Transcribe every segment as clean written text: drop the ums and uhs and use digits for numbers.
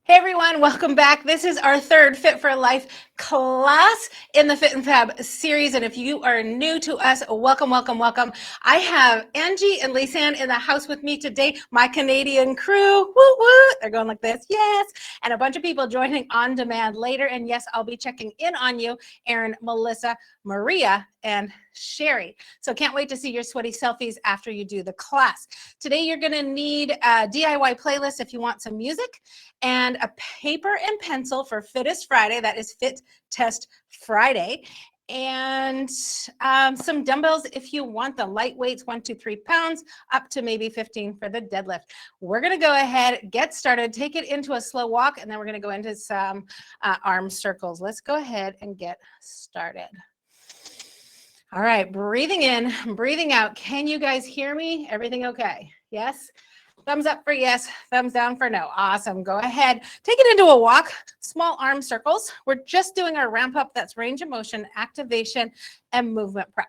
Hey everyone, welcome back. This is our third Fit for Life class in the Fit and Fab series. And if you are new to us, welcome, welcome, welcome. I have Angie and Lisanne in the house with me today, my Canadian crew. Woo woo. They're going like this, yes. And a bunch of people joining on demand later. And yes, I'll be checking in on you, Erin, Melissa, Maria, and Sherry. So can't wait to see your sweaty selfies after you do the class. Today, you're gonna need a DIY playlist if you want some music, and a paper and pencil for Fittest Friday. That is Fit Test Friday. And some dumbbells if you want them. Light weights, 1 to 3 pounds, up to maybe 15 for the deadlift. We're gonna go ahead, get started, take it into a slow walk, and then we're gonna go into some arm circles. Let's go ahead and get started. All right, breathing in, breathing out. Can you guys hear me? Everything okay? Yes? Thumbs up for yes, thumbs down for no. Awesome, go ahead. Take it into a walk, small arm circles. We're just doing our ramp up. That's range of motion, activation, and movement prep.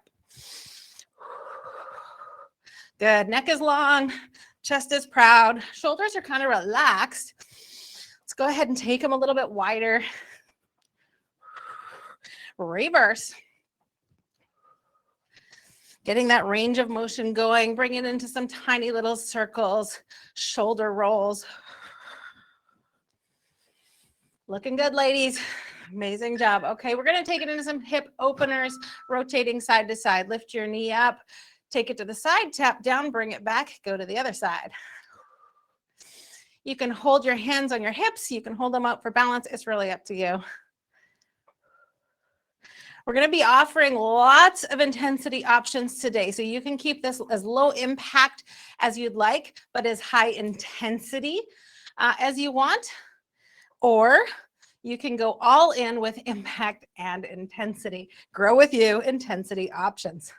Good, neck is long, chest is proud, shoulders are kind of relaxed. Let's go ahead and take them a little bit wider. Reverse. Getting that range of motion going, bring it into some tiny little circles, shoulder rolls. Looking good, ladies. Amazing job. Okay, we're gonna take it into some hip openers, rotating side to side. Lift your knee up, take it to the side, tap down, bring it back, go to the other side. You can hold your hands on your hips. You can hold them out for balance. It's really up to you. We're going to be offering lots of intensity options today. So you can keep this as low impact as you'd like, but as high intensity as you want. Or you can go all in with impact and intensity. Grow with you, intensity options.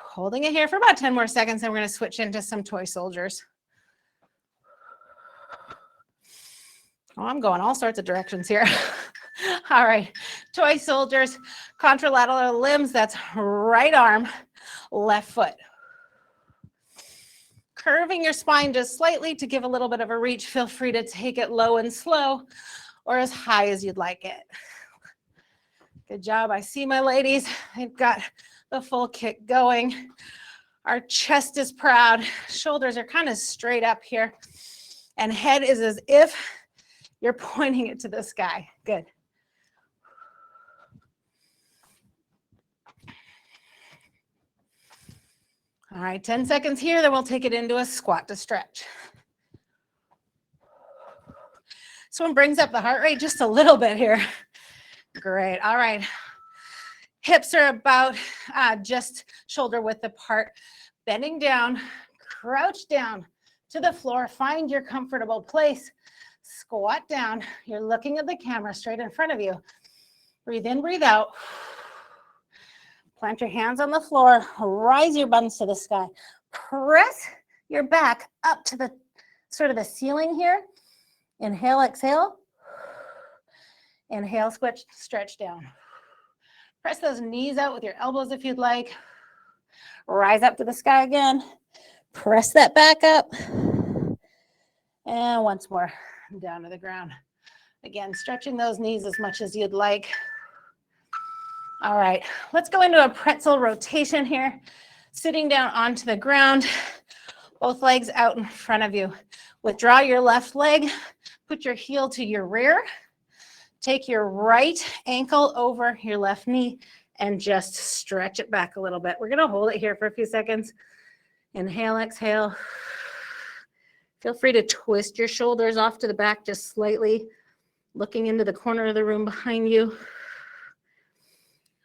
Holding it here for about 10 more seconds, and we're going to switch into some toy soldiers. Oh, I'm going all sorts of directions here. All right, toy soldiers, contralateral limbs, that's right arm, left foot. Curving your spine just slightly to give a little bit of a reach. Feel free to take it low and slow or as high as you'd like it. Good job. I see my ladies. They've got the full kick going. Our chest is proud. Shoulders are kind of straight up here. And head is as if you're pointing it to the sky. Good. All right, 10 seconds here, then we'll take it into a squat to stretch. This one brings up the heart rate just a little bit here. Great, all right. Hips are about just shoulder width apart. Bending down, crouch down to the floor. Find your comfortable place. Squat down. You're looking at the camera straight in front of you. Breathe in, breathe out. Plant your hands on the floor, rise your buns to the sky. Press your back up to the sort of the ceiling here. Inhale, exhale. Inhale, stretch down. Press those knees out with your elbows if you'd like. Rise up to the sky again. Press that back up. And once more, down to the ground. Again, stretching those knees as much as you'd like. All right, let's go into a pretzel rotation here. Sitting down onto the ground, both legs out in front of you. Withdraw your left leg, put your heel to your rear. Take your right ankle over your left knee and just stretch it back a little bit. We're gonna hold it here for a few seconds. Inhale, exhale. Feel free to twist your shoulders off to the back just slightly, looking into the corner of the room behind you.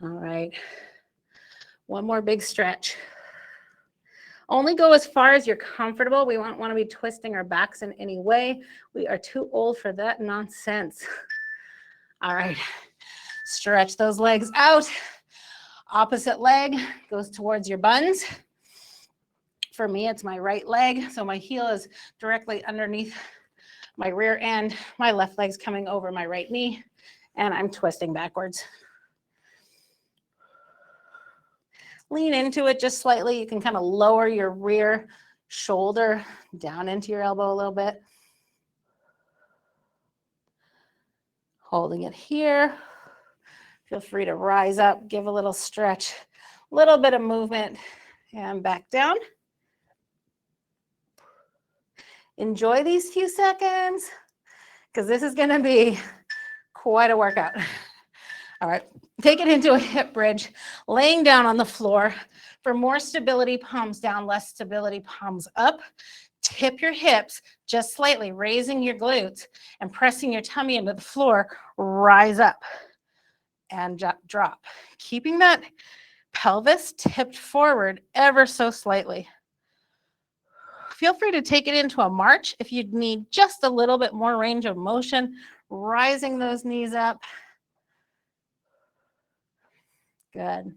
All right, one more big stretch. Only go as far as you're comfortable. We won't want to be twisting our backs in any way. We are too old for that nonsense. All right, stretch those legs out. Opposite leg goes towards your buns. For me, it's my right leg, so my heel is directly underneath my rear end. My left leg's coming over my right knee, and I'm twisting backwards. Lean into it just slightly. You can kind of lower your rear shoulder down into your elbow a little bit. Holding it here. Feel free to rise up, give a little stretch, a little bit of movement, and back down. Enjoy these few seconds because this is going to be quite a workout. All right, take it into a hip bridge, laying down on the floor. For more stability, palms down, less stability, palms up. Tip your hips just slightly, raising your glutes and pressing your tummy into the floor. Rise up and drop. Keeping that pelvis tipped forward ever so slightly. Feel free to take it into a march if you need just a little bit more range of motion, rising those knees up. Good.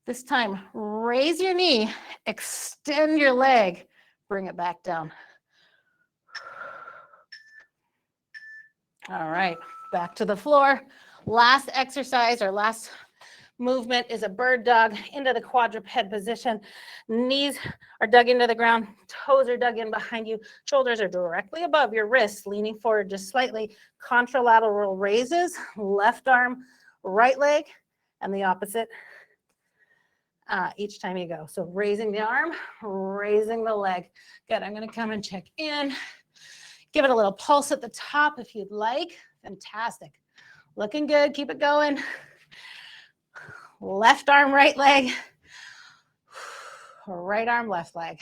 This time, raise your knee, extend your leg, bring it back down. All right, back to the floor. Last exercise or last movement is a bird dog into the quadruped position. Knees are dug into the ground, toes are dug in behind you, shoulders are directly above your wrists, leaning forward just slightly. Contralateral raises, left arm, right leg, and the opposite each time you go. So raising the arm, raising the leg. Good, I'm gonna come and check in. Give it a little pulse at the top if you'd like. Fantastic. Looking good, keep it going. Left arm, right leg. Right arm, left leg.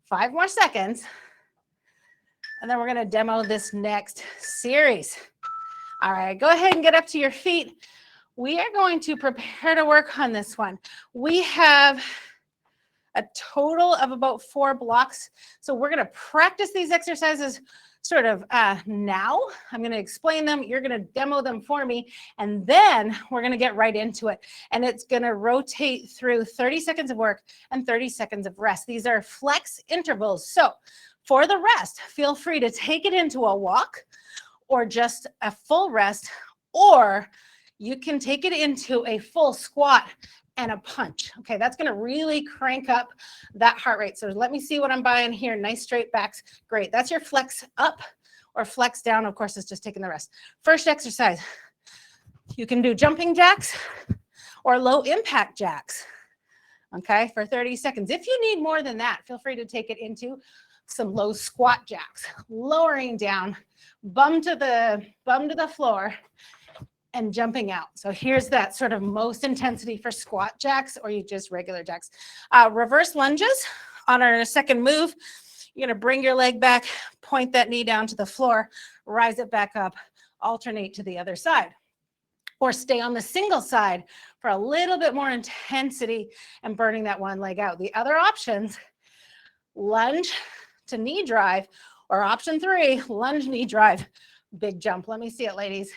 5 more seconds. And then we're gonna demo this next series. All right, go ahead and get up to your feet. We are going to prepare to work on this one. We have a total of about 4 blocks. So we're gonna practice these exercises sort of now. I'm going to explain them. You're going to demo them for me. And then we're going to get right into it. And it's going to rotate through 30 seconds of work and 30 seconds of rest. These are flex intervals. So for the rest, feel free to take it into a walk or just a full rest, or you can take it into a full squat and a punch. Okay, that's going to really crank up that heart rate. So let me see what I'm buying here. Nice straight backs. Great. That's your flex up or flex down. Of course, it's just taking the rest. First exercise. You can do jumping jacks or low impact jacks. Okay, for 30 seconds. If you need more than that, feel free to take it into some low squat jacks. Lowering down, bum to the floor, and jumping out. So here's that sort of most intensity for squat jacks or you just regular jacks. Reverse lunges on our second move. You're gonna bring your leg back, point that knee down to the floor, rise it back up, alternate to the other side. Or stay on the single side for a little bit more intensity and burning that one leg out. The other options, lunge to knee drive, or option 3, lunge knee drive, big jump. Let me see it, ladies.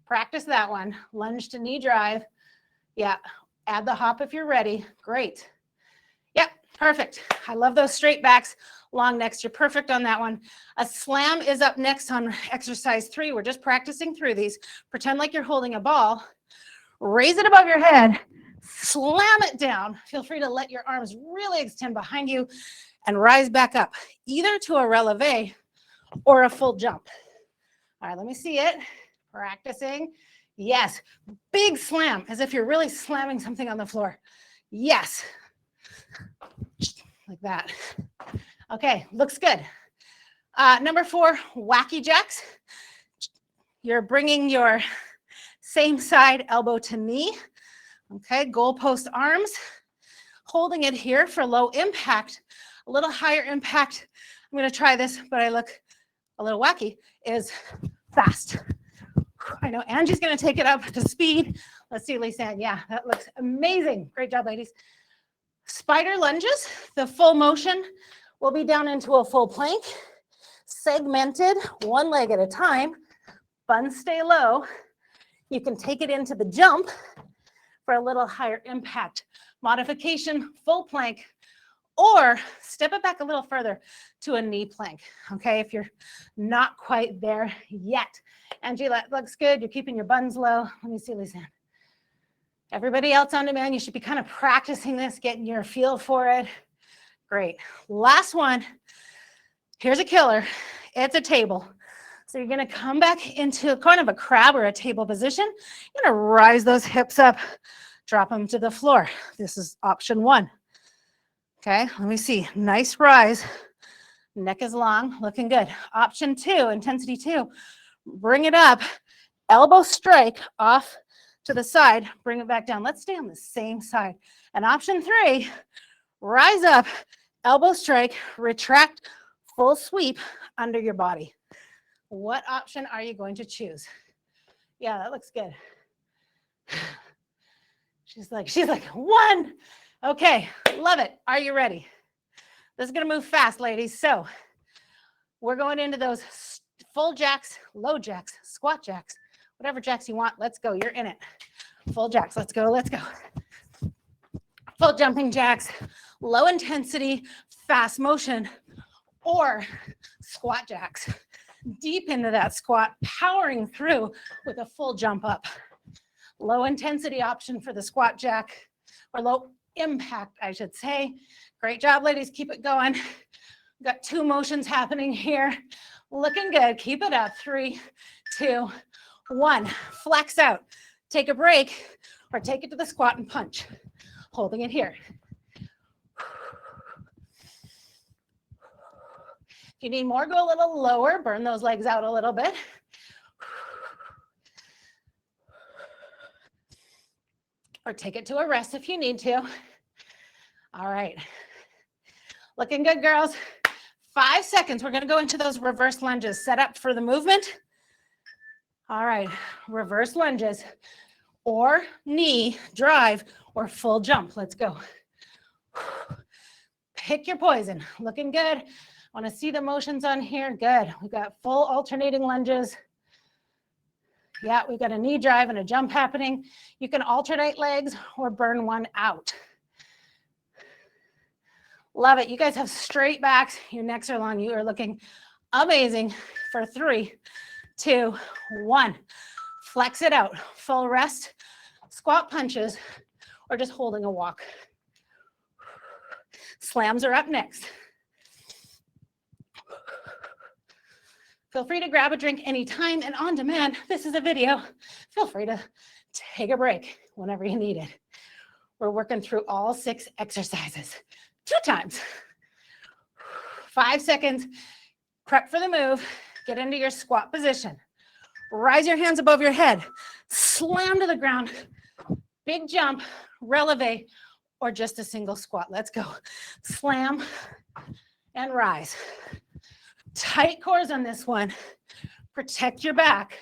Practice that one. Lunge to knee drive. Yeah, add the hop if you're ready. Great. Yep, perfect. I love those straight backs, long necks. You're perfect on that one. A slam is up next on exercise 3. We're just practicing through these. Pretend like you're holding a ball. Raise it above your head. Slam it down. Feel free to let your arms really extend behind you and rise back up, either to a releve or a full jump. All right, let me see it. Practicing. Yes. Big slam, as if you're really slamming something on the floor. Yes. Like that. Okay, looks good. Number 4, wacky jacks. You're bringing your same side elbow to knee. Okay, goalpost arms. Holding it here for low impact. A little higher impact. I'm going to try this, but I look a little wacky, is fast. I know Angie's going to take it up to speed. Let's see, Lisa. Yeah, that looks amazing. Great job, ladies. Spider lunges. The full motion will be down into a full plank. Segmented, one leg at a time. Buns stay low. You can take it into the jump for a little higher impact. Modification, full plank, or step it back a little further to a knee plank, okay, if you're not quite there yet. Angie, that looks good. You're keeping your buns low. Let me see, Lisa. Everybody else on demand, you should be kind of practicing this, getting your feel for it. Great. Last one. Here's a killer. It's a table. So you're gonna come back into kind of a crab or a table position. You're gonna rise those hips up, drop them to the floor. This is option one. Okay, let me see. Nice rise. Neck is long, looking good. Option two, intensity two. Bring it up, elbow strike off to the side, bring it back down. Let's stay on the same side. And option three, rise up, elbow strike, retract, full sweep under your body. What option are you going to choose? Yeah, that looks good. She's like, one. Okay, love it. Are you ready? This is gonna move fast, ladies. So we're going into those full jacks, low jacks, squat jacks, whatever jacks you want. Let's go, you're in it. Full jacks, let's go, let's go. Full jumping jacks, low intensity, fast motion, or squat jacks. Deep into that squat, powering through with a full jump up. Low intensity option for the squat jack, or low impact, I should say. Great job, ladies, keep it going. We've got two motions happening here. Looking good, keep it up. 3, 2, 1. Flex out, take a break, or take it to the squat and punch. Holding it here. If you need more, go a little lower, burn those legs out a little bit. Or take it to a rest if you need to. All right. Looking good, girls. 5 seconds. We're going to go into those reverse lunges. Set up for the movement. All right. Reverse lunges or knee drive or full jump. Let's go. Pick your poison. Looking good. I want to see the motions on here. Good. We've got full alternating lunges. Yeah, we've got a knee drive and a jump happening. You can alternate legs or burn one out. Love it. You guys have straight backs. Your necks are long. You are looking amazing for 3, 2, 1. Flex it out. Full rest, squat punches, or just holding a walk. Slams are up next. Feel free to grab a drink anytime and on demand. This is a video. Feel free to take a break whenever you need it. We're working through all 6 exercises 2 times. 5 seconds. Prep for the move. Get into your squat position. Rise your hands above your head. Slam to the ground. Big jump, releve, or just a single squat. Let's go. Slam and rise. Tight cores on this one. Protect your back.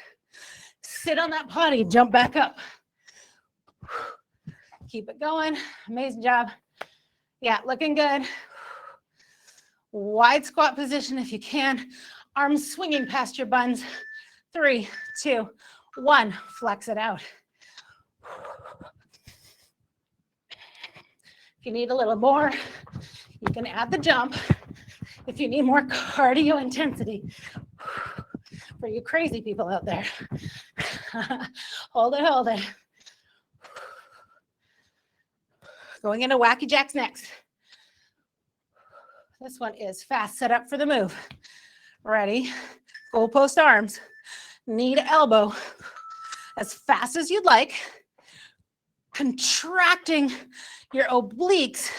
Sit on that potty, jump back up. Keep it going. Amazing job. Yeah, looking good. Wide squat position if you can. Arms swinging past your buns. 3, 2, 1. Flex it out. If you need a little more, you can add the jump. If you need more cardio intensity, for you crazy people out there, hold it, hold it. Going into Wacky Jacks next. This one is fast. Set up for the move. Ready? Goal post arms. Knee to elbow. As fast as you'd like. Contracting your obliques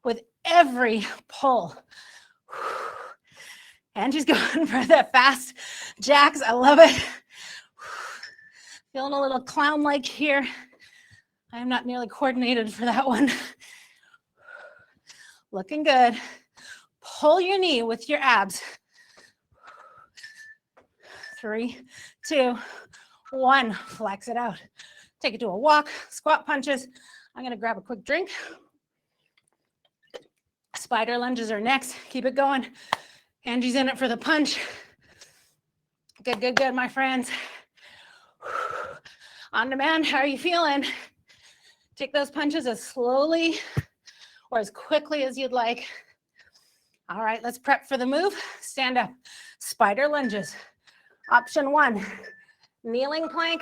with every pull. And she's going for that fast jacks. I love it. Feeling a little clown-like here. I am not nearly coordinated for that one. Looking good. Pull your knee with your abs. 3, 2, 1. Flex it out. Take it to a walk. Squat punches. I'm going to grab a quick drink. Spider lunges are next. Keep it going. Angie's in it for the punch. Good, good, good, my friends. On demand, how are you feeling? Take those punches as slowly or as quickly as you'd like. All right, let's prep for the move. Stand up. Spider lunges. Option 1, kneeling plank,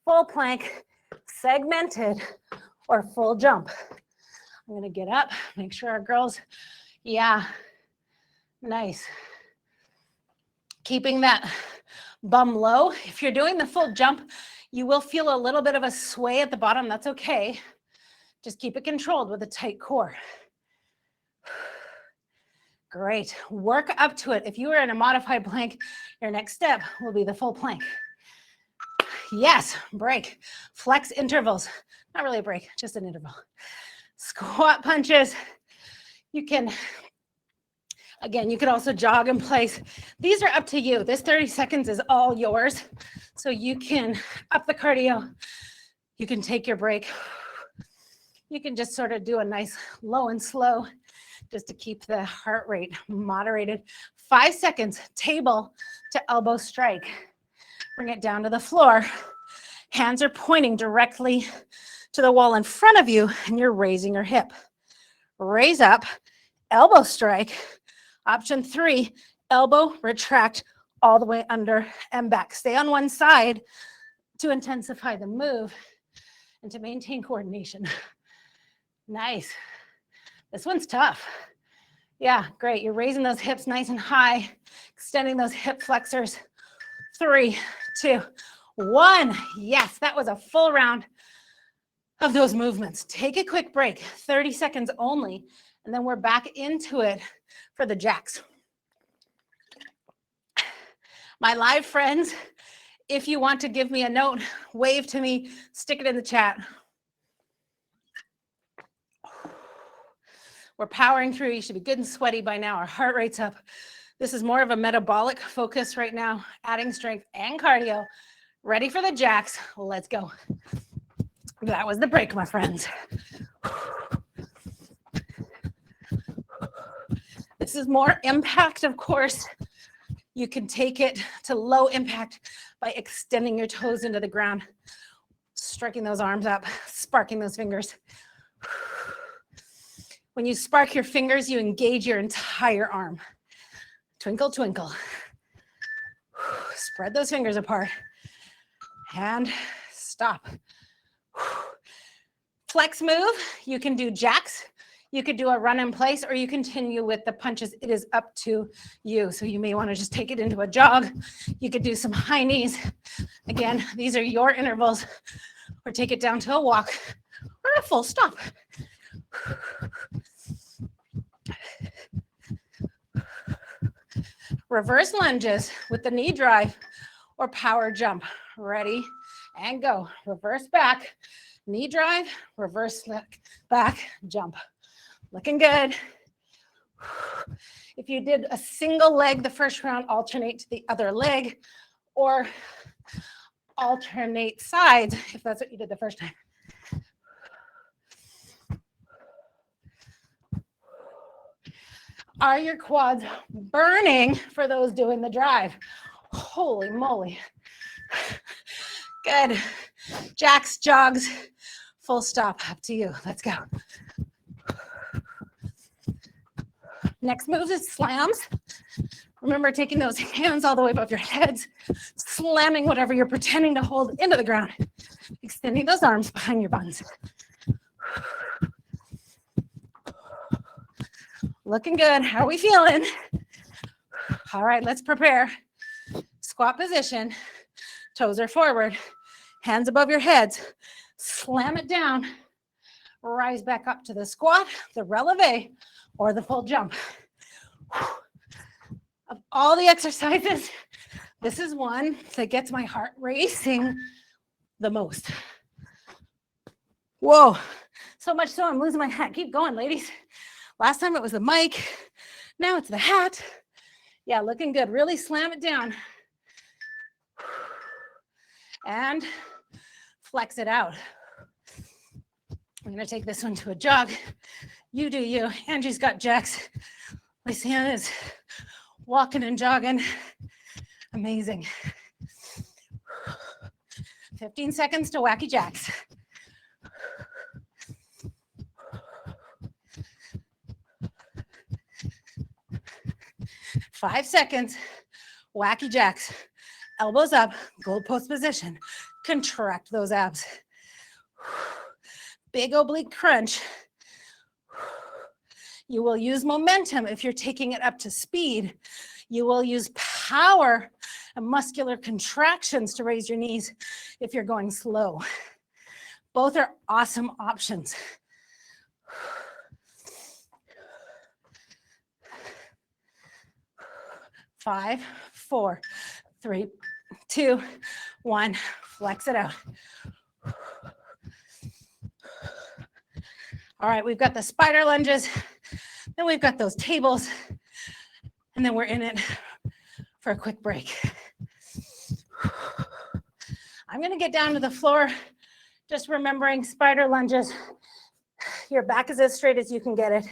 full plank, segmented, or full jump. I'm gonna get up, make sure our girls, yeah, nice. Keeping that bum low. If you're doing the full jump, you will feel a little bit of a sway at the bottom. That's okay. Just keep it controlled with a tight core. Great. Work up to it. If you are in a modified plank, your next step will be the full plank. Yes, break. Flex intervals. Not really a break, just an interval. Squat punches. You can, again, you could also jog in place. These are up to you. This 30 seconds is all yours. So you can up the cardio. You can take your break. You can just sort of do a nice low and slow just to keep the heart rate moderated. 5 seconds, table to elbow strike. Bring it down to the floor. Hands are pointing directly to the wall in front of you, and you're raising your hip. Raise up, elbow strike. Option 3, elbow retract all the way under and back. Stay on one side to intensify the move and to maintain coordination. Nice. This one's tough. Yeah, great. You're raising those hips nice and high, extending those hip flexors. 3, 2, 1. Yes, that was a full round of those movements. Take a quick break, 30 seconds only, and then we're back into it for the jacks. My live friends, if you want to give me a note, wave to me, stick it in the chat. We're powering through. You should be good and sweaty by now. Our heart rate's up. This is more of a metabolic focus right now, adding strength and cardio. Ready for the jacks. Let's go. That was the break, my friends. This is more impact, of course. You can take it to low impact by extending your toes into the ground, striking those arms up, sparking those fingers. When you spark your fingers, you engage your entire arm. Twinkle, twinkle. Spread those fingers apart. And stop. Flex move. You can do jacks. You could do a run in place, or you continue with the punches. It is up to you. So you may want to just take it into a jog. You could do some high knees. Again, these are your intervals. Or take it down to a walk or a full stop. Reverse lunges with the knee drive or power jump. Ready and go. Reverse back, knee drive, reverse back, jump. Looking good. If you did a single leg the first round, alternate to the other leg or alternate sides if that's what you did the first time. Are your quads burning for those doing the drive? Holy moly. Good. Jacks, jogs, full stop. Up to you. Let's go. Next move is slams. Remember taking those hands all the way above your heads, slamming whatever you're pretending to hold into the ground, extending those arms behind your buns. Looking good. How are we feeling? All right, let's prepare. Squat position. Toes are forward. Hands above your heads. Slam it down. Rise back up to the squat, the releve, or the full jump. Of all the exercises, this is one that gets my heart racing the most. Whoa. So much so I'm losing my hat. Keep going, ladies. Last time it was the mic. Now it's the hat. Yeah, looking good. Really slam it down. And flex it out. I'm going to take this one to a jog. You do you. Angie's got jacks. Lysiana is walking and jogging. Amazing. 15 seconds to Wacky Jacks. Five seconds. Wacky Jacks. Elbows up. Goalpost position. Contract those abs. Big oblique crunch. You will use momentum if you're taking it up to speed. You will use power and muscular contractions to raise your knees if you're going slow. Both are awesome options. Five, four, three, two, one. Flex it out. All right, we've got the spider lunges, then we've got those tables, and then we're in it for a quick break. I'm gonna get down to the floor, just remembering spider lunges. Your back is as straight as you can get it.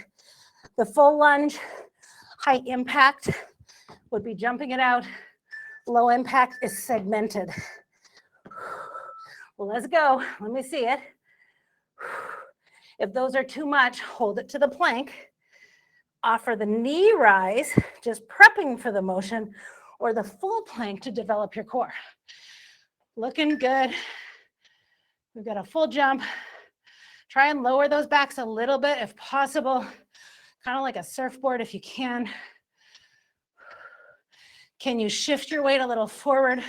The full lunge, high impact, would be jumping it out. Low impact is segmented. Well, let's go. Let me see it. If those are too much, hold it to the plank. Offer the knee rise, just prepping for the motion, or the full plank to develop your core. Looking good. We've got a full jump. Try and lower those backs a little bit if possible, kind of like a surfboard if you can. Can you shift your weight a little forward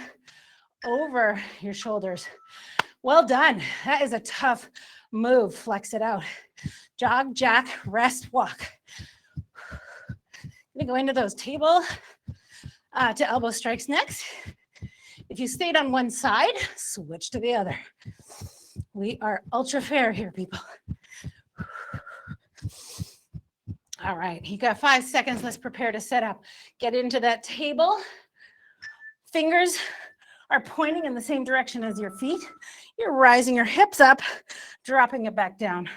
over your shoulders? Well done. That is a tough move. Flex it out. Jog, jack, rest, walk. I'm gonna go into those table to elbow strikes next. If you stayed on one side, switch to the other. We are ultra fair here, people. All right, you got 5 seconds. Let's prepare to set up. Get into that table. Fingers are pointing in the same direction as your feet. You're rising your hips up, dropping it back down.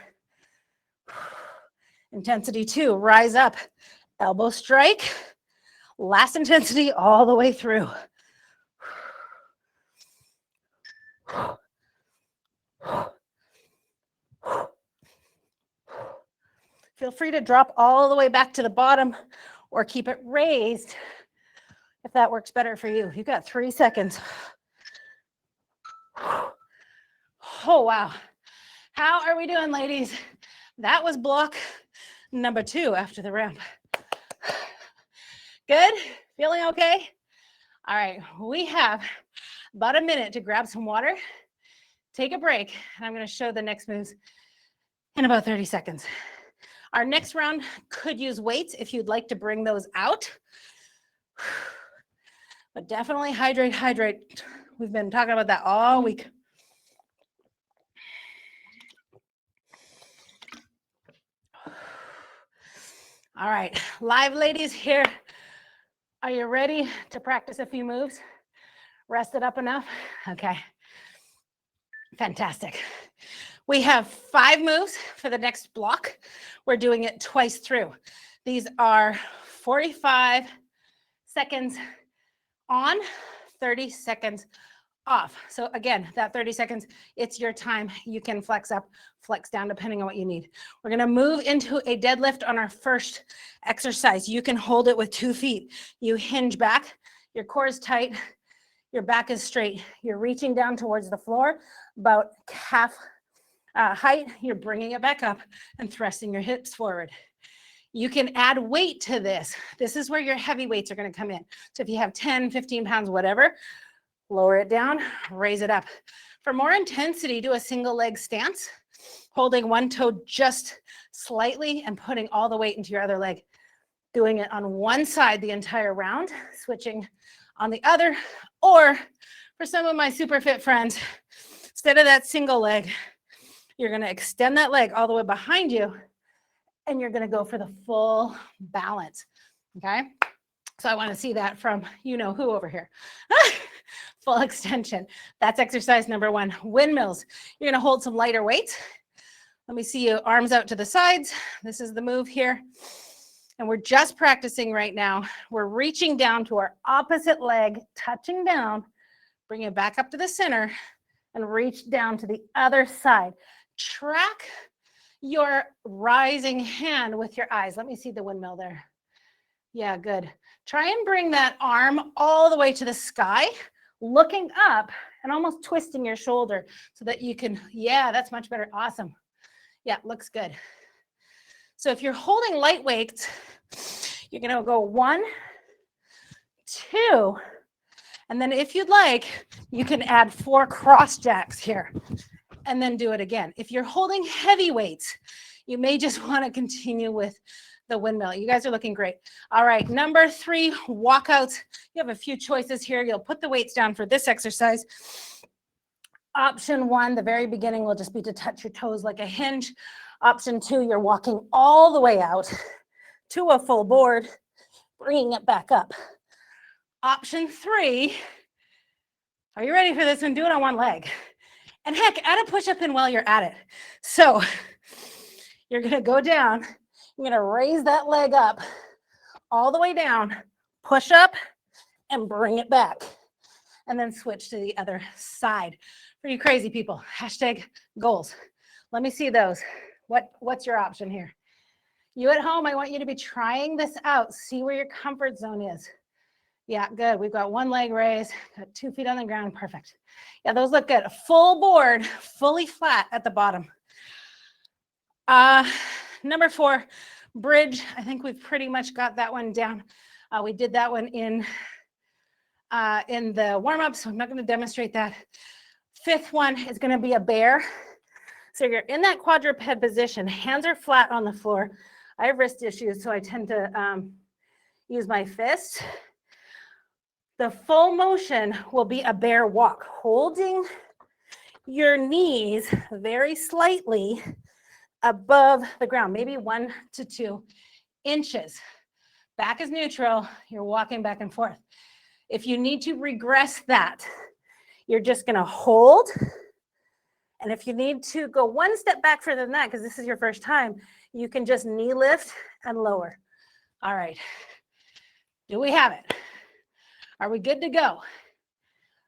Intensity 2, rise up, elbow strike. Last intensity all the way through. Feel free to drop all the way back to the bottom or keep it raised if that works better for you. You've got 3 seconds. Oh, wow. How are we doing, ladies? That was block number 2 after the ramp. Good? Feeling okay? All right, we have about a minute to grab some water, take a break, and I'm going to show the next moves in about 30 seconds. Our next round could use weights if you'd like to bring those out. But definitely hydrate, hydrate. We've been talking about that all week. All right, live ladies here. Are you ready to practice a few moves? Rested up enough? Okay. Fantastic. We have 5 moves for the next block. We're doing it twice through. These are 45 seconds on, 30 seconds off. So again, that 30 seconds, it's your time. You can flex up, flex down, depending on what you need. We're gonna move into a deadlift on our first exercise. You can hold it with 2 feet. You hinge back, your core is tight, your back is straight. You're reaching down towards the floor, about half height, you're bringing it back up and thrusting your hips forward. You can add weight to this. This is where your heavy weights are going to come in. So if you have 10, 15 pounds, whatever, lower it down, raise it up. For more intensity, do a single leg stance, holding one toe just slightly and putting all the weight into your other leg. Doing it on one side the entire round, switching on the other, or for some of my super fit friends, instead of that single leg, you're going to extend that leg all the way behind you, and you're going to go for the full balance, okay? So I want to see that from you know who over here. Full extension. That's exercise number 1. Windmills. You're going to hold some lighter weights. Let me see you, arms out to the sides. This is the move here. And we're just practicing right now. We're reaching down to our opposite leg, touching down, bring it back up to the center, and reach down to the other side. Track your rising hand with your eyes. Let me see the windmill there. Yeah, good. Try and bring that arm all the way to the sky, looking up and almost twisting your shoulder so that you can, yeah, that's much better. Awesome. Yeah, looks good. So if you're holding light weights, you're going to go 1, 2. And then if you'd like, you can add 4 cross jacks here and then do it again. If you're holding heavy weights, you may just want to continue with the windmill. You guys are looking great. All right, number 3, walkouts. You have a few choices here. You'll put the weights down for this exercise. Option 1, the very beginning will just be to touch your toes like a hinge. Option 2, you're walking all the way out to a full board, bringing it back up. Option 3, are you ready for this one? Do it on one leg. And heck, add a push-up in while you're at it. So you're gonna go down, you're gonna raise that leg up all the way down, push up, and bring it back. And then switch to the other side. For you crazy people, hashtag goals. Let me see those. What's your option here? You at home, I want you to be trying this out. See where your comfort zone is. Yeah, good. We've got one leg raised, got 2 feet on the ground. Perfect. Yeah, those look good. Full board, fully flat at the bottom. Number 4, bridge. I think we've pretty much got that one down. We did that one in the warm-up, so I'm not going to demonstrate that. 5th one is going to be a bear. So you're in that quadruped position. Hands are flat on the floor. I have wrist issues, so I tend to use my fist. The full motion will be a bear walk, holding your knees very slightly above the ground, maybe 1 to 2 inches. Back is neutral. You're walking back and forth. If you need to regress that, you're just going to hold. And if you need to go 1 step back further than that, because this is your first time, you can just knee lift and lower. All right. Do we have it? Are we good to go?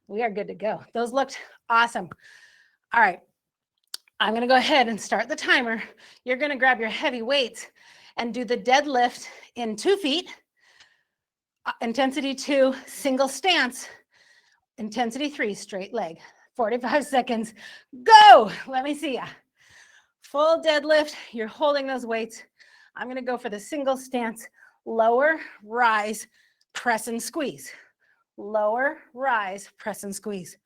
We are good to go. Those looked awesome. All right. I'm going to go ahead and start the timer. You're going to grab your heavy weights and do the deadlift in 2 feet. Intensity 2, single stance. Intensity 3, straight leg. 45 seconds. Go. Let me see ya. Full deadlift. You're holding those weights. I'm going to go for the single stance. Lower, rise, press and squeeze. Lower, rise, press and squeeze.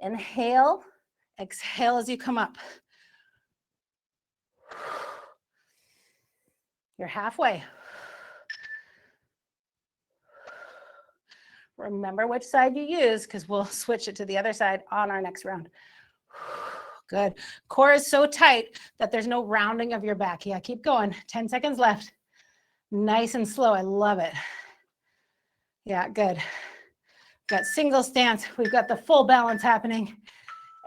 Inhale, exhale as you come up. You're halfway. Remember which side you use, because we'll switch it to the other side on our next round. Good. Core is so tight that there's no rounding of your back. Yeah, keep going. 10 seconds left. Nice and slow. I love it. Yeah, good. Got single stance. We've got the full balance happening.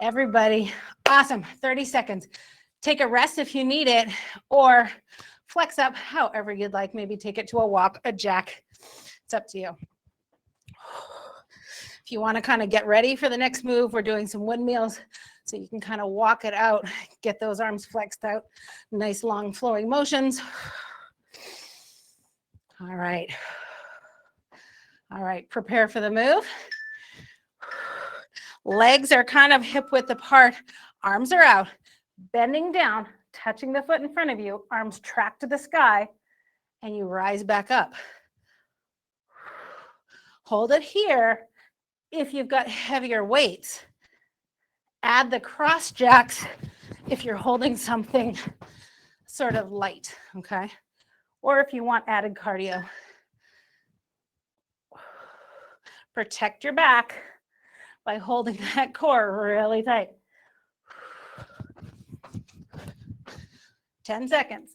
Everybody. Awesome. 30 seconds. Take a rest if you need it, or flex up however you'd like. Maybe take it to a walk, a jack. It's up to you. If you want to kind of get ready for the next move, we're doing some windmills, so you can kind of walk it out, get those arms flexed out. Nice long flowing motions. All right. All right, prepare for the move. Legs are kind of hip width apart. Arms are out, bending down, touching the foot in front of you, arms track to the sky, and you rise back up. Hold it here. If you've got heavier weights, add the cross jacks if you're holding something sort of light, okay? Or if you want added cardio. Protect your back by holding that core really tight. 10 seconds.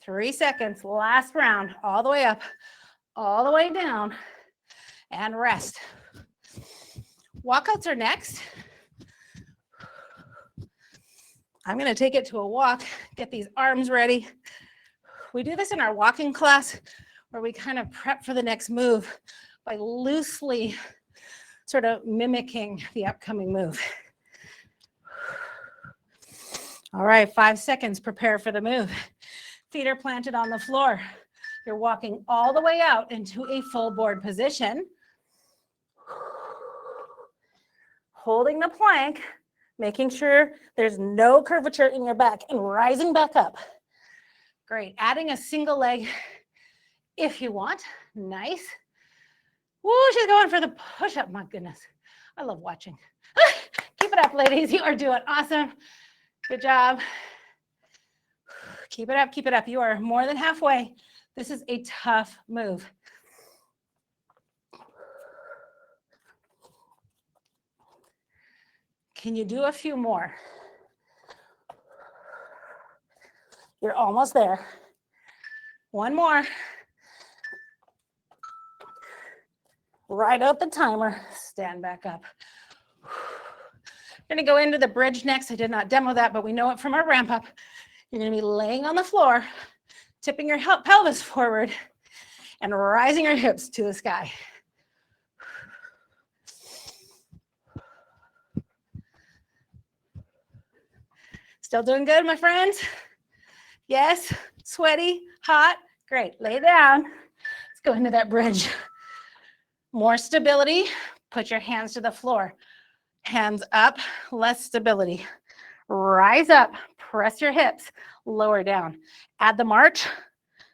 Three seconds, last round, all the way up, all the way down, and rest. Walkouts are next. I'm gonna take it to a walk, get these arms ready. We do this in our walking class where we kind of prep for the next move by loosely sort of mimicking the upcoming move. All right, 5 seconds, prepare for the move. Feet are planted on the floor. You're walking all the way out into a full board position. Holding the plank, Making sure there's no curvature in your back and rising back up. Great. Adding a single leg if you want. Nice. Woo, she's going for the push-up. My goodness. I love watching. Keep it up, ladies. You are doing awesome. Good job. Keep it up. Keep it up. You are more than halfway. This is a tough move. Can you do a few more? You're almost there. One more. Right out the timer. Stand back up. We're going to go into the bridge next. I did not demo that, but we know it from our ramp up. You're going to be laying on the floor, tipping your pelvis forward, and rising your hips to the sky. Still doing good, my friends? Yes, sweaty, hot, great. Lay down. Let's go into that bridge. More stability. Put your hands to the floor. Hands up, less stability. Rise up, press your hips, lower down. Add the march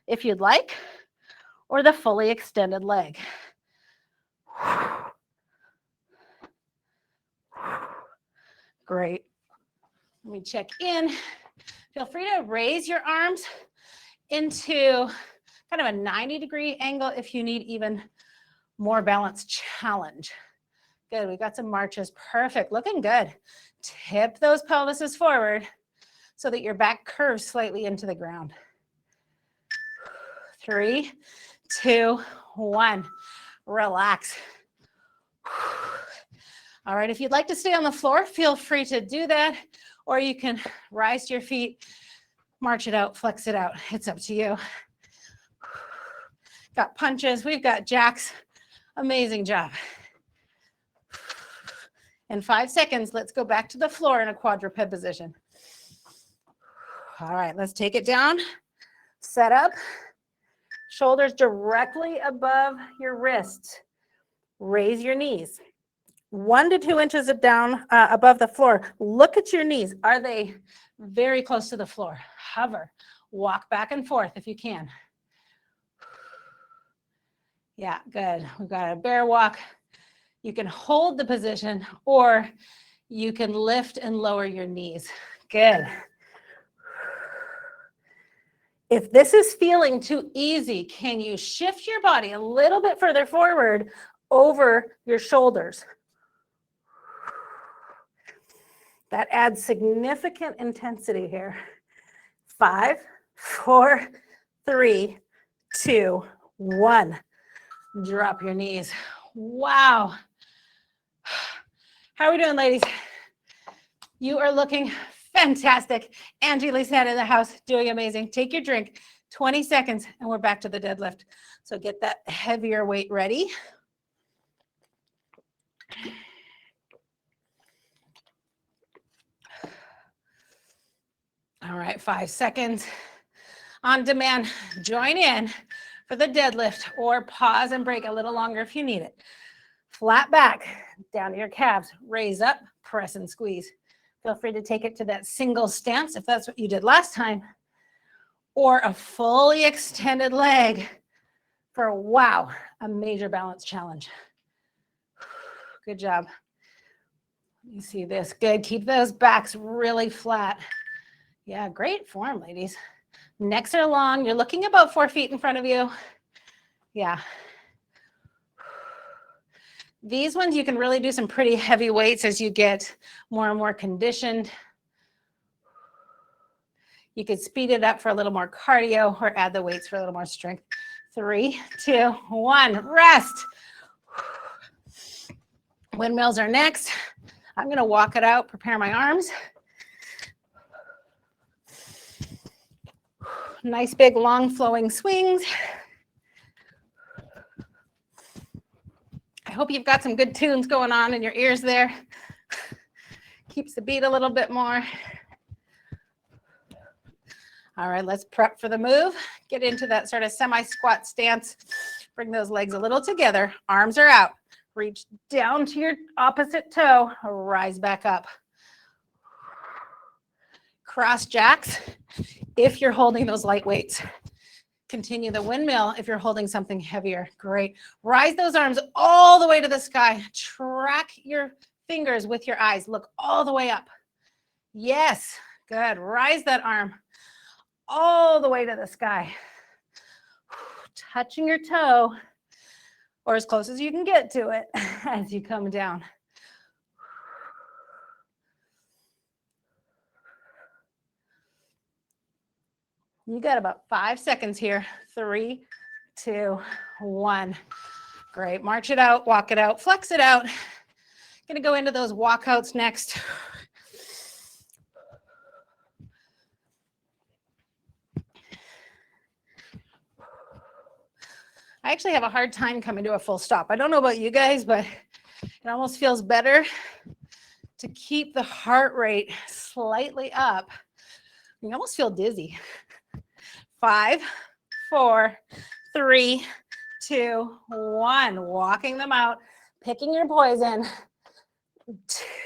if you'd like, or the fully extended leg. Great. Let me check in. Feel free to raise your arms into kind of a 90-degree angle if you need even more balance challenge. Good, we've got some marches. Perfect, looking good. Tip those pelvises forward so that your back curves slightly into the ground. 3, 2, 1. Relax. All right, if you'd like to stay on the floor, feel free to do that, or you can rise to your feet, march it out, flex it out. It's up to you. Got punches, we've got jacks. Amazing job. In 5 seconds, let's go back to the floor in a quadruped position. All right, let's take it down. Set up. Shoulders directly above your wrists. Raise your knees. 1 to 2 inches down above the floor. Look at your knees. Are they very close to the floor? Hover. Walk back and forth if you can. Yeah, good. We've got a bear walk. You can hold the position or you can lift and lower your knees. Good. If this is feeling too easy, can you shift your body a little bit further forward over your shoulders? That adds significant intensity here. 5, 4, 3, 2, 1. Drop your knees. Wow. How are we doing, ladies? You are looking fantastic. Angie Lisanne in the house, doing amazing. Take your drink, 20 seconds, and we're back to the deadlift. So get that heavier weight ready. All right, 5 seconds. On demand, join in for the deadlift or pause and break a little longer if you need it. Flat back, down to your calves, raise up, press and squeeze. Feel free to take it to that single stance if that's what you did last time, or a fully extended leg for, wow, a major balance challenge. Good job. You see this, good. Keep those backs really flat. Yeah, great form, ladies. Necks are long. You're looking about 4 feet in front of you. Yeah. These ones, you can really do some pretty heavy weights as you get more and more conditioned. You could speed it up for a little more cardio or add the weights for a little more strength. 3, 2, 1, rest. Windmills are next. I'm going to walk it out, prepare my arms. Nice big long flowing swings. I hope you've got some good tunes going on in your ears there. Keeps the beat a little bit more. All right, let's prep for the move. Get into that sort of semi-squat stance. Bring those legs a little together. Arms are out. Reach down to your opposite toe. Rise back up. cross jacks if you're holding those light weights. Continue the windmill if you're holding something heavier. Great. Rise those arms all the way to the sky. Track your fingers with your eyes. Look all the way up. Yes, good. Rise that arm all the way to the sky. Touching your toe, or as close as you can get to it as you come down. You got about 5 seconds here. 3, 2, 1. Great. March it out, walk it out, flex it out. Gonna go into those walkouts next. I actually have a hard time coming to a full stop. I don't know about you guys, but it almost feels better to keep the heart rate slightly up. You almost feel dizzy. 5, 4, 3, 2, 1. Walking them out, picking your poison.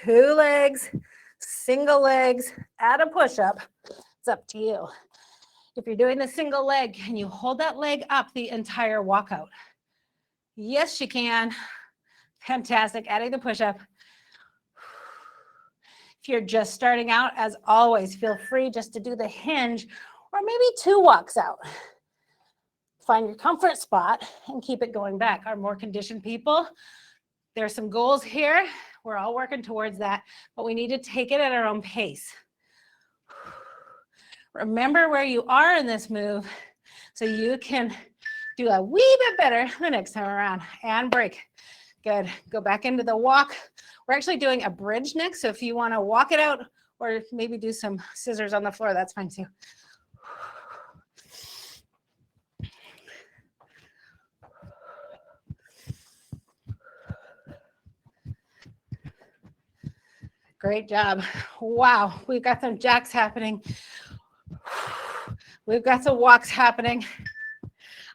2 legs, single legs, add a push-up. It's up to you. If you're doing the single leg, can you hold that leg up the entire walkout? Yes, you can. Fantastic. Adding the push-up. If you're just starting out, as always, feel free just to do the hinge or maybe 2 walks out. Find your comfort spot and keep it going back. Our more conditioned people, there's some goals here. We're all working towards that, but we need to take it at our own pace. Remember where you are in this move so you can do a wee bit better the next time around. And break. Good. Go back into the walk. We're actually doing a bridge next, so if you want to walk it out or maybe do some scissors on the floor, that's fine too. Great job. Wow, we've got some jacks happening. We've got some walks happening.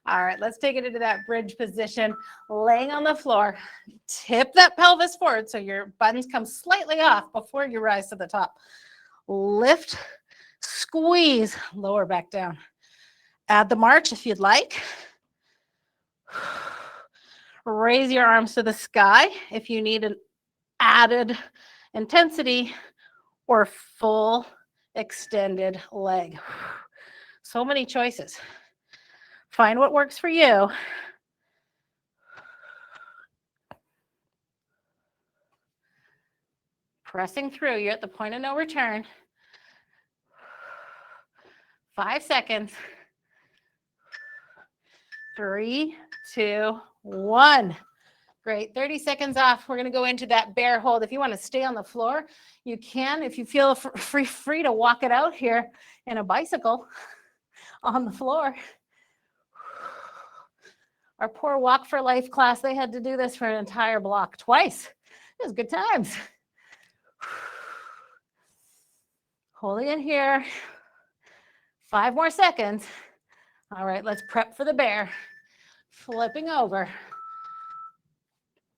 All right, let's take it into that bridge position, laying on the floor. Tip that pelvis forward so your buttons come slightly off before you rise to the top. Lift, squeeze, lower back down. Add the march if you'd like. Raise your arms to the sky if you need an added intensity or full extended leg. So many choices. Find what works for you. Pressing through, you're at the point of no return. 5 seconds. 3, 2, 1. Great. 30 seconds off. We're going to go into that bear hold. If you want to stay on the floor, you can. If you feel free to walk it out here in a bicycle on the floor. Our poor Walk for Life class, they had to do this for an entire block twice. It was good times. Holding it here. 5 more seconds. All right, let's prep for the bear. Flipping over.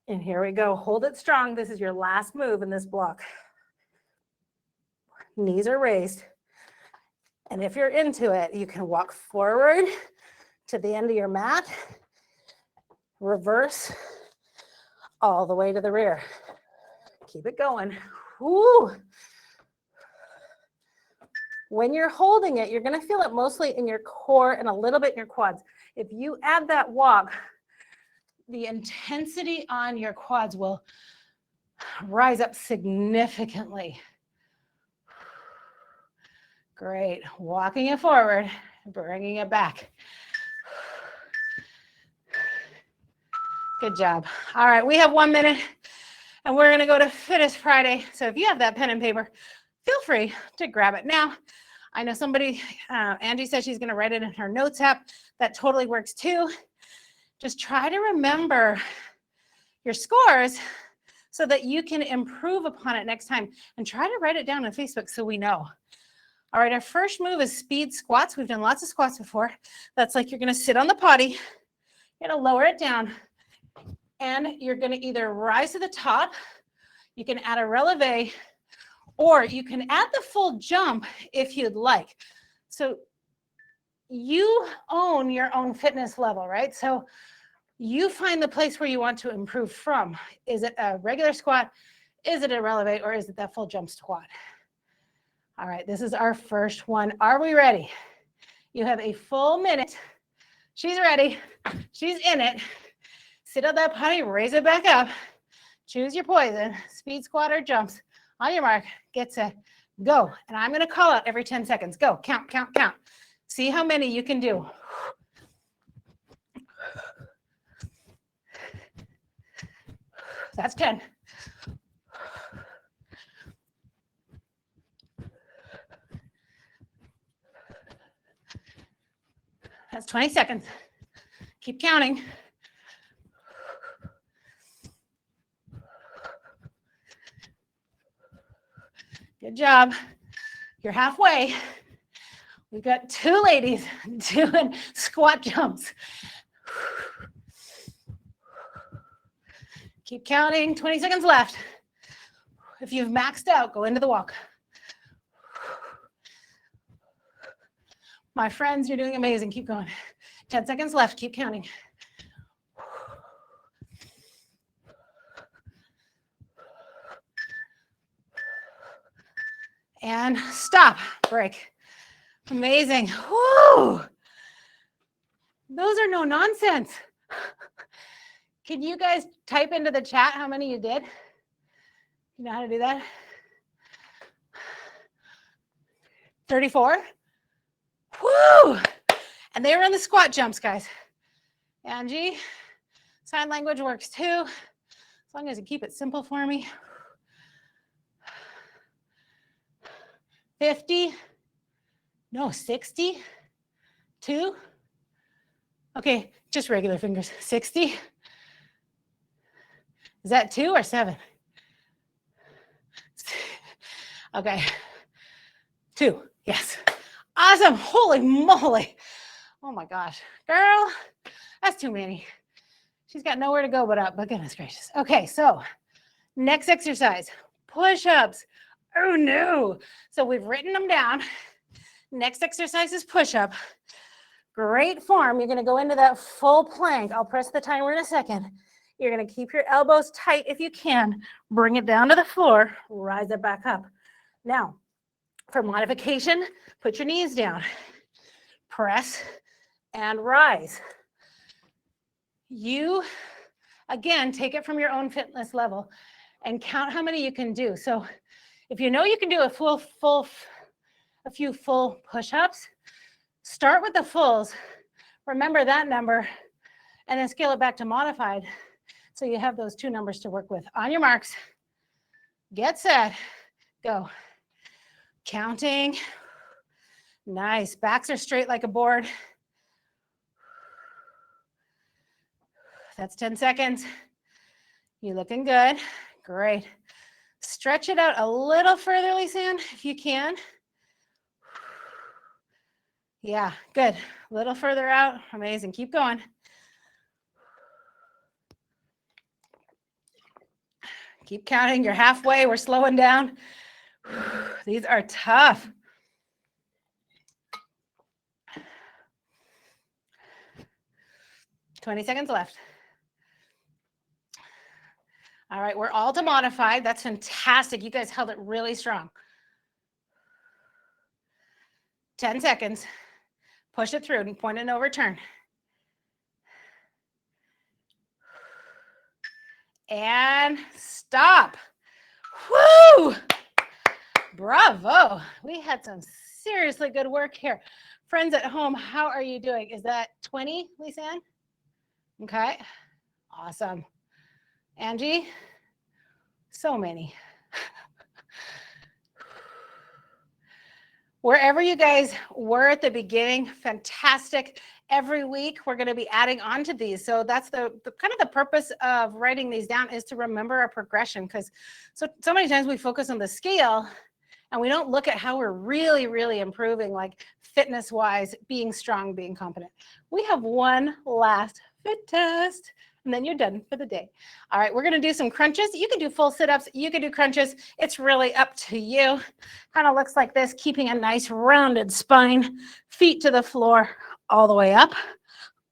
And here we go. Hold it strong. This is your last move in this block. Knees are raised. And if you're into it, you can walk forward to the end of your mat, reverse all the way to the rear. Keep it going. Woo. When you're holding it, you're going to feel it mostly in your core and a little bit in your quads. If you add that walk, the intensity on your quads will rise up significantly. Great. Walking it forward, bringing it back. Good job. All right, we have 1 minute and we're going to go to Fittest Friday. So if you have that pen and paper, feel free to grab it now. I know somebody, Angie said she's going to write it in her notes app. That totally works too. Just try to remember your scores so that you can improve upon it next time, and try to write it down on Facebook so we know. All right, our first move is speed squats. We've done lots of squats before. That's like you're going to sit on the potty, you're going to lower it down, and you're going to either rise to the top, you can add a releve, Or you can add the full jump if you'd like. So you own your own fitness level, right? So you find the place where you want to improve from. Is it a regular squat? Is it a releve? Or is it that full jump squat? All right, this is our first one. Are we ready? You have a full minute. She's ready. She's in it. Sit on that potty, raise it back up. Choose your poison, speed squat or jumps. On your mark, get set, go. And I'm gonna call out every 10 seconds. Go, count, count, count. See how many you can do. That's 10. That's 20 seconds. Keep counting. Good job. You're halfway. We've got 2 ladies doing squat jumps. Keep counting. 20 seconds left. If you've maxed out, go into the walk. My friends, you're doing amazing. Keep going. 10 seconds left. Keep counting. And stop. Break. Amazing. Woo! Those are no nonsense. Can you guys type into the chat how many you did? You know how to do that? 34? Woo! And they were in the squat jumps, guys. Angie, sign language works too, as long as you keep it simple for me. 50? No, 60? 2? Okay, just regular fingers. 60? Is that 2 or 7? Okay. 2, yes. Awesome, holy moly. Oh my gosh, girl, that's too many. She's got nowhere to go but up, but goodness gracious. Okay, so next exercise, push-ups. Oh no. So we've written them down. Next exercise is push-up. Great form. You're gonna go into that full plank. I'll press the timer in a second. You're gonna keep your elbows tight if you can. Bring it down to the floor, rise it back up. Now, for modification, put your knees down. Press and rise. You, again, take it from your own fitness level and count how many you can do. So if you know you can do a few full push-ups, start with the fulls. Remember that number and then scale it back to modified. So you have those 2 numbers to work with. On your marks, get set, go. Counting. Nice. Backs are straight like a board. That's 10 seconds. You looking good. Great. Stretch it out a little further, Lisanne, if you can. Yeah, good. A little further out. Amazing. Keep going. Keep counting. You're halfway. We're slowing down. These are tough. $20 seconds left. All right, we're all to modified. That's fantastic. You guys held it really strong. 10 seconds. Push it through and point and no return. And stop. Woo! Bravo. We had some seriously good work here. Friends at home, how are you doing? Is that 20, Lisanne? Okay. Awesome. Angie? So many. Wherever you guys were at the beginning, fantastic. Every week, we're going to be adding on to these. So that's the kind of the purpose of writing these down, is to remember a progression, because so many times we focus on the scale and we don't look at how we're really, really improving, like fitness-wise, being strong, being competent. We have one last fit test, and then you're done for the day. All right, we're gonna do some crunches. You can do full sit-ups, you can do crunches. It's really up to you. Kind of looks like this, keeping a nice rounded spine, feet to the floor, all the way up,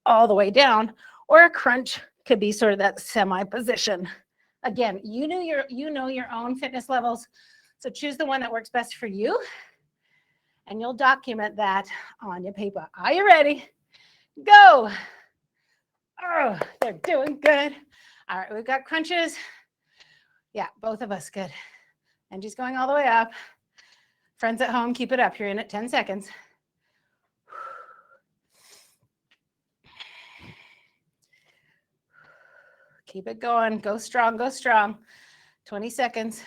all the way down, or a crunch could be sort of that semi-position. Again, you know your own fitness levels, so choose the one that works best for you, and you'll document that on your paper. Are you ready? Go. Oh, they're doing good. All right, we've got crunches. Yeah, both of us, good. Angie's going all the way up. Friends at home, keep it up. You're in at 10 seconds. Keep it going. Go strong, go strong. 20 seconds.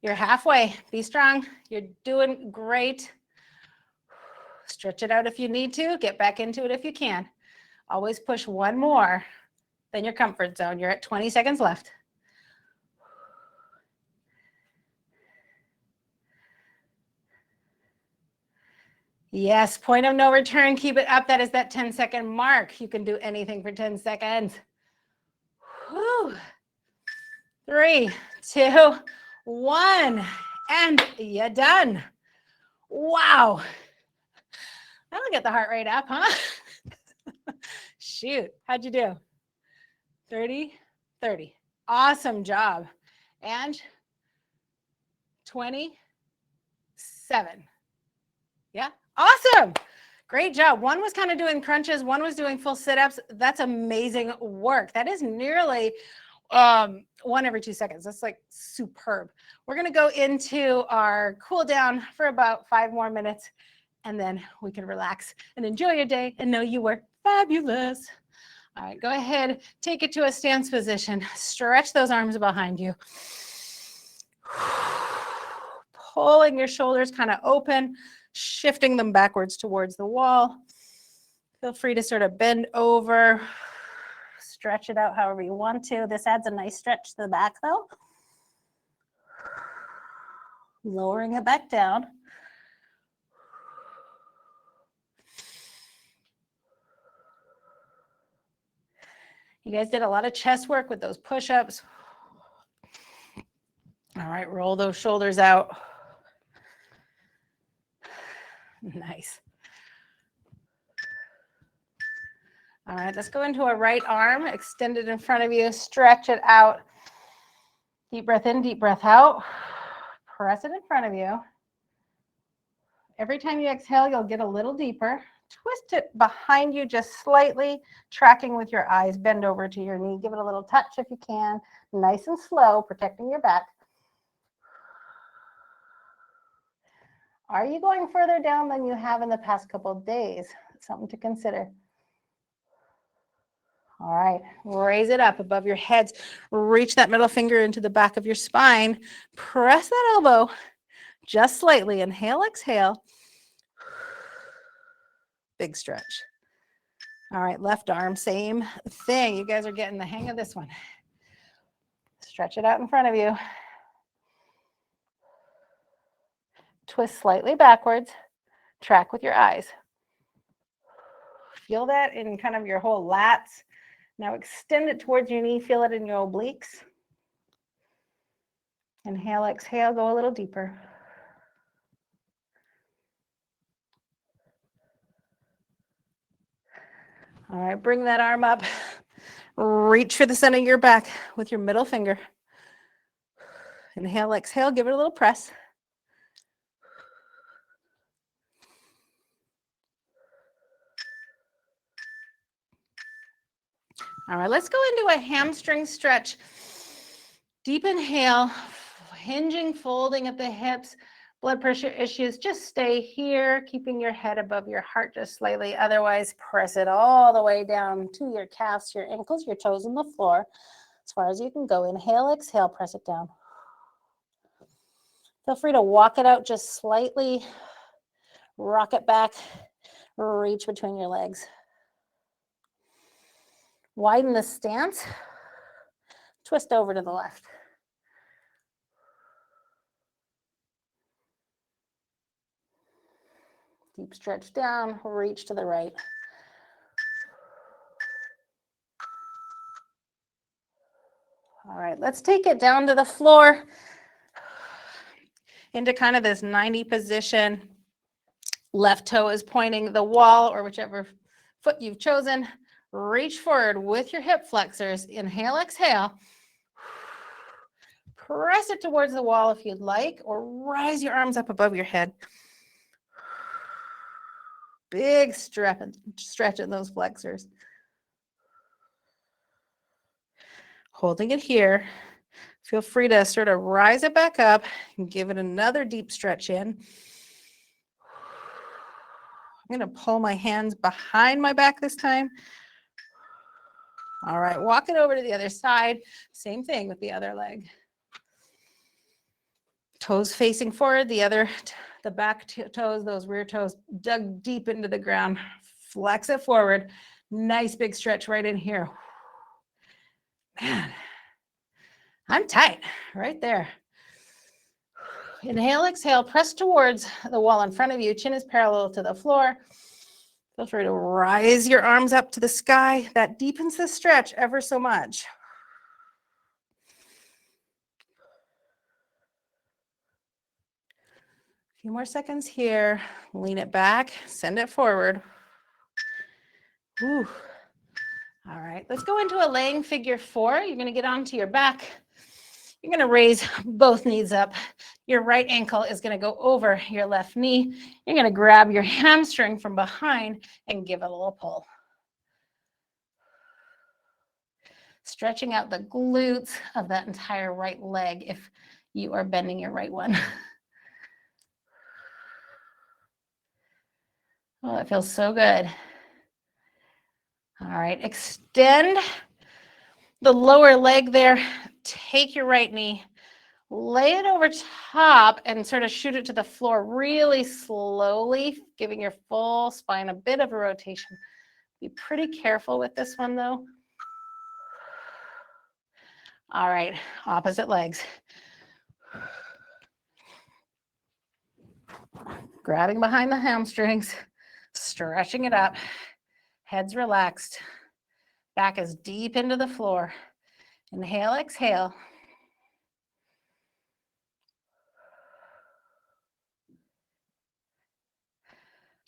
You're halfway. Be strong. You're doing great. Stretch it out if you need to. Get back into it if you can. Always push one more than your comfort zone. You're at 20 seconds left. Yes, point of no return. Keep it up. That is that 10-second mark. You can do anything for 10 seconds. Whew. 3, 2, 1, and you're done. Wow. That'll get the heart rate up, huh? Shoot, how'd you do? 30, 30. Awesome job. And 27. Yeah, awesome. Great job. One was kind of doing crunches, one was doing full sit-ups. That's amazing work. That is nearly 1 every 2 seconds. That's like superb. We're going to go into our cool down for about 5 more minutes, and then we can relax and enjoy your day and know you were fabulous. All right, go ahead, take it to a stance position. Stretch those arms behind you. Pulling your shoulders kind of open, shifting them backwards towards the wall. Feel free to sort of bend over, stretch it out however you want to. This adds a nice stretch to the back though. Lowering it back down. You guys did a lot of chest work with those push-ups. All right, roll those shoulders out. Nice. All right, let's go into a right arm, extend it in front of you, stretch it out. Deep breath in, deep breath out. Press it in front of you. Every time you exhale, you'll get a little deeper. Twist it behind you just slightly, tracking with your eyes. Bend over to your knee. Give it a little touch if you can. Nice and slow, protecting your back. Are you going further down than you have in the past couple of days? Something to consider. All right, raise it up above your heads. Reach that middle finger into the back of your spine. Press that elbow just slightly. Inhale, exhale. Big stretch. All right, left arm, same thing. You guys are getting the hang of this one. Stretch it out in front of you. Twist slightly backwards. Track with your eyes. Feel that in kind of your whole lats. Now extend it towards your knee. Feel it in your obliques. Inhale, exhale, go a little deeper. All right, bring that arm up. Reach for the center of your back with your middle finger. Inhale, exhale, give it a little press. All right, let's go into a hamstring stretch. Deep inhale, hinging, folding at the hips. Blood pressure issues, just stay here, keeping your head above your heart just slightly. Otherwise, press it all the way down to your calves, your ankles, your toes on the floor. As far as you can go. Inhale, exhale, press it down. Feel free to walk it out just slightly. Rock it back. Reach between your legs. Widen the stance. Twist over to the left. Deep stretch down, reach to the right. All right, let's take it down to the floor into kind of this 90 position. Left toe is pointing the wall or whichever foot you've chosen. Reach forward with your hip flexors. Inhale, exhale. Press it towards the wall if you'd like, or rise your arms up above your head. Big stretch in those flexors. Holding it here. Feel free to sort of rise it back up and give it another deep stretch in. I'm going to pull my hands behind my back this time. All right, walk it over to the other side. Same thing with the other leg. Toes facing forward, the back toes, those rear toes dug deep into the ground. Flex it forward. Nice big stretch right in here. Man, I'm tight right there. Inhale, exhale, press towards the wall in front of you. Chin is parallel to the floor. Feel free to rise your arms up to the sky. That deepens the stretch ever so much. A few more seconds here. Lean it back, send it forward. Ooh. All right, let's go into a laying figure 4. You're going to get onto your back. You're going to raise both knees up. Your right ankle is going to go over your left knee. You're going to grab your hamstring from behind and give it a little pull. Stretching out the glutes of that entire right leg if you are bending your right one. Oh, it feels so good. All right, extend the lower leg there. Take your right knee, lay it over top and sort of shoot it to the floor really slowly, giving your full spine a bit of a rotation. Be pretty careful with this one though. All right, opposite legs. Grabbing behind the hamstrings, stretching it up, head's relaxed, back is deep into the floor. Inhale, exhale.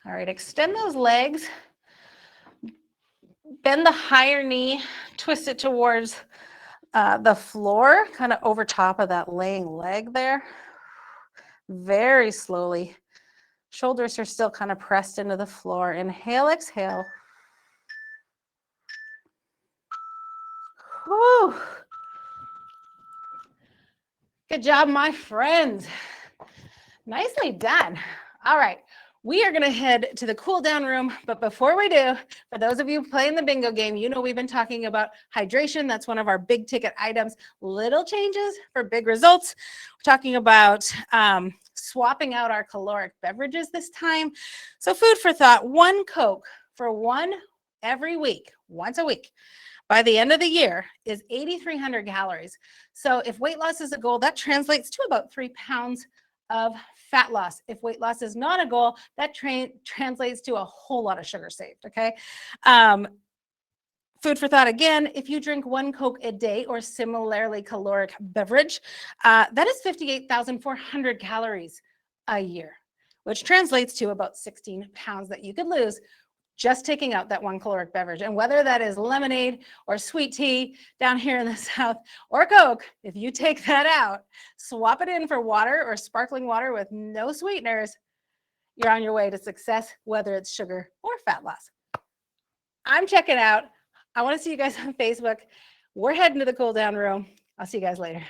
All right, extend those legs. Bend the higher knee, twist it towards the floor, kind of over top of that laying leg there. Very slowly. Shoulders are still kind of pressed into the floor. Inhale, exhale. Whew. Good job, my friends. Nicely done. All right. We are going to head to the cool down room. But before we do, for those of you playing the bingo game, you know we've been talking about hydration. That's one of our big ticket items. Little changes for big results. We're talking about swapping out our caloric beverages this time. So food for thought, 1 Coke for one every week, once a week. By the end of the year is 8,300 calories. So if weight loss is a goal, that translates to about 3 pounds of fat loss. If weight loss is not a goal, that translates to a whole lot of sugar saved, okay? Food for thought again, if you drink 1 Coke a day or similarly caloric beverage, that is 58,400 calories a year, which translates to about 16 pounds that you could lose just taking out that 1 caloric beverage. And whether that is lemonade or sweet tea down here in the South or Coke, if you take that out, swap it in for water or sparkling water with no sweeteners, you're on your way to success, whether it's sugar or fat loss. I'm checking out. I want to see you guys on Facebook. We're heading to the cool down room. I'll see you guys later.